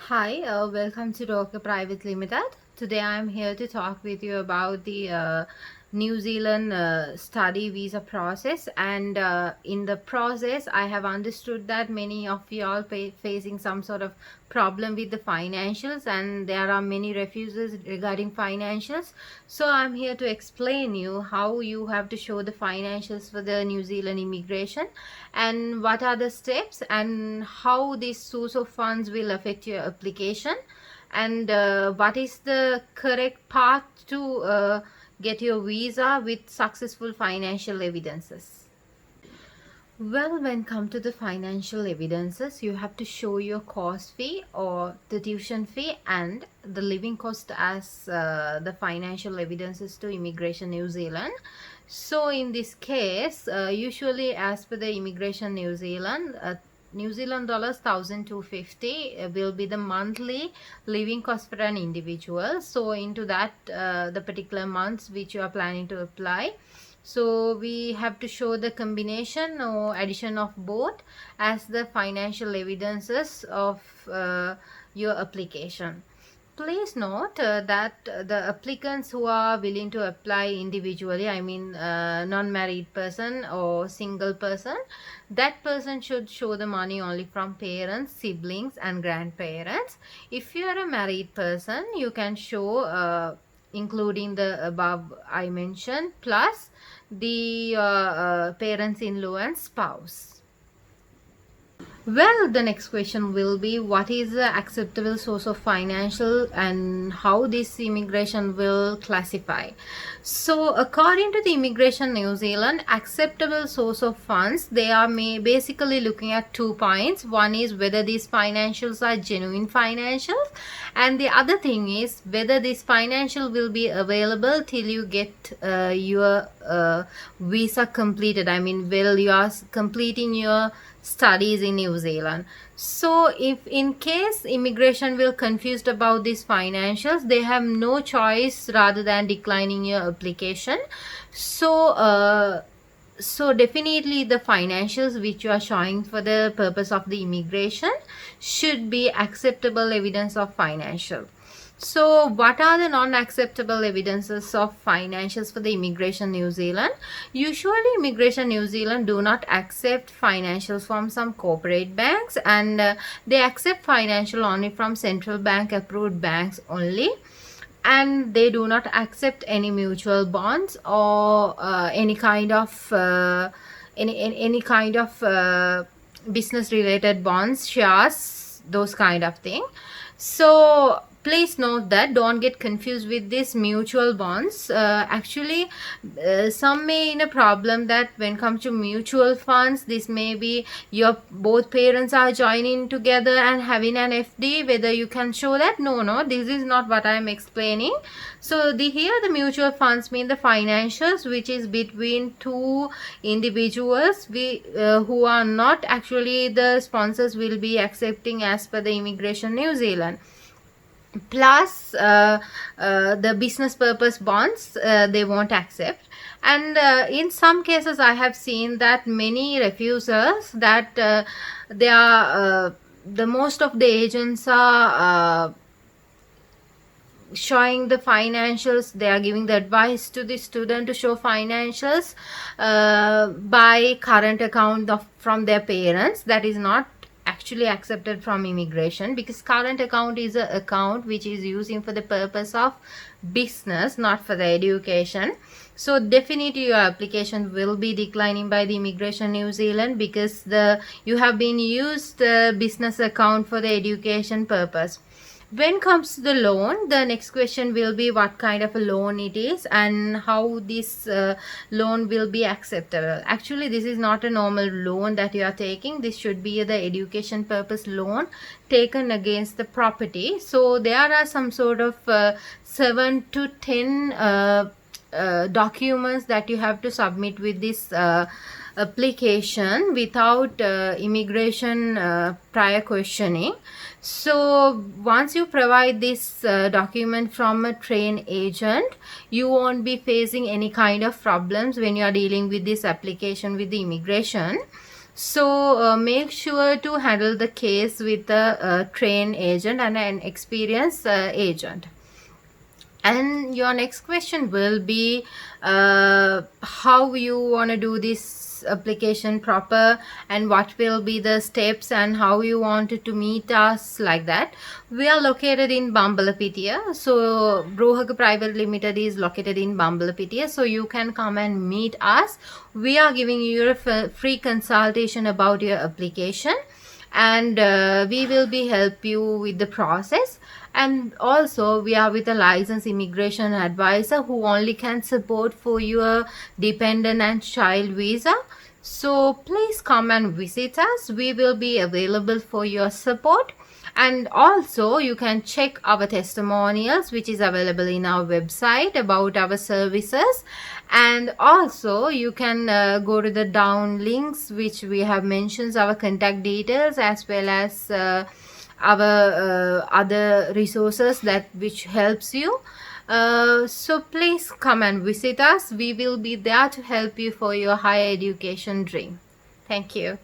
Hi, welcome to Docker Private Limited. Today I am here to talk with you about the New Zealand study visa process, and in the process I have understood that many of you are facing some sort of problem with the financials, and there are many refuses regarding financials. So I'm here to explain you how you have to show the financials for the New Zealand immigration, and what are the steps, and how this source of funds will affect your application, and what is the correct path to get your visa with successful financial evidences. Well, when come to the financial evidences, you have to show your course fee or the tuition fee and the living cost as the financial evidences to Immigration New Zealand. So in this case, usually as per the Immigration New Zealand, New Zealand dollars 1,250 will be the monthly living cost for an individual. So into that, the particular months which you are planning to apply, so we have to show the combination or addition of both as the financial evidences of your application. Please note that the applicants who are willing to apply individually, I mean non-married person or single person, that person should show the money only from parents, siblings and grandparents. If you are a married person, you can show including the above I mentioned plus the parents-in-law and spouse. Well, the next question will be what is the acceptable source of financial and how this immigration will classify. So, according to the Immigration New Zealand, acceptable source of funds, they are basically looking at 2 points. One is whether these financials are genuine financials, and the other thing is whether this financial will be available till you get your visa completed. I mean, while you are completing your studies in New Zealand. So if in case immigration will confused about these financials, they have no choice rather than declining your application. So definitely the financials which you are showing for the purpose of the immigration should be acceptable evidence of financial. So what are the non-acceptable evidences of financials for the Immigration New Zealand? Usually Immigration New Zealand do not accept financials from some corporate banks, and they accept financial only from central bank approved banks only, and they do not accept any mutual bonds or any kind of business related bonds, shares, those kind of thing. So please note that don't get confused with these mutual bonds. Actually some may in a problem that when comes to mutual funds, this may be your both parents are joining together and having an FD, whether you can show that. No, this is not what I am explaining. So here the mutual funds mean the financials which is between two individuals who are not actually the sponsors will be accepting as per the Immigration New Zealand, plus the business purpose bonds they won't accept. And in some cases I have seen that many refusers that they are the most of the agents are showing the financials, they are giving the advice to the student to show financials by current account from their parents. That is not actually accepted from immigration, because current account is an account which is using for the purpose of business, not for the education. So definitely your application will be declining by the Immigration New Zealand, because you have been used the business account for the education purpose. When comes to the loan, the next question will be what kind of a loan it is and how this loan will be acceptable. Actually, this is not a normal loan that you are taking. This should be the education purpose loan taken against the property. So there are some sort of 7 to 10 documents that you have to submit with this application without immigration prior questioning. So once you provide this document from a trained agent, you won't be facing any kind of problems when you are dealing with this application with the immigration. So make sure to handle the case with a trained agent and an experienced agent. And your next question will be how you want to do this application proper, and what will be the steps, and how you wanted to meet us, like that. We are located in Bambalapitia. So Brohaga Private Limited is located in Bambalapitia. So you can come and meet us. We are giving you a free consultation about your application, and we will be help you with the process. And also we are with a licensed immigration advisor who only can support for your dependent and child visa. So please come and visit us. We will be available for your support. And also you can check our testimonials which is available in our website about our services. And also you can go to the down links which we have mentioned our contact details, as well as our other resources that which helps you. So please come and visit us. We will be there to help you for your higher education dream. Thank you.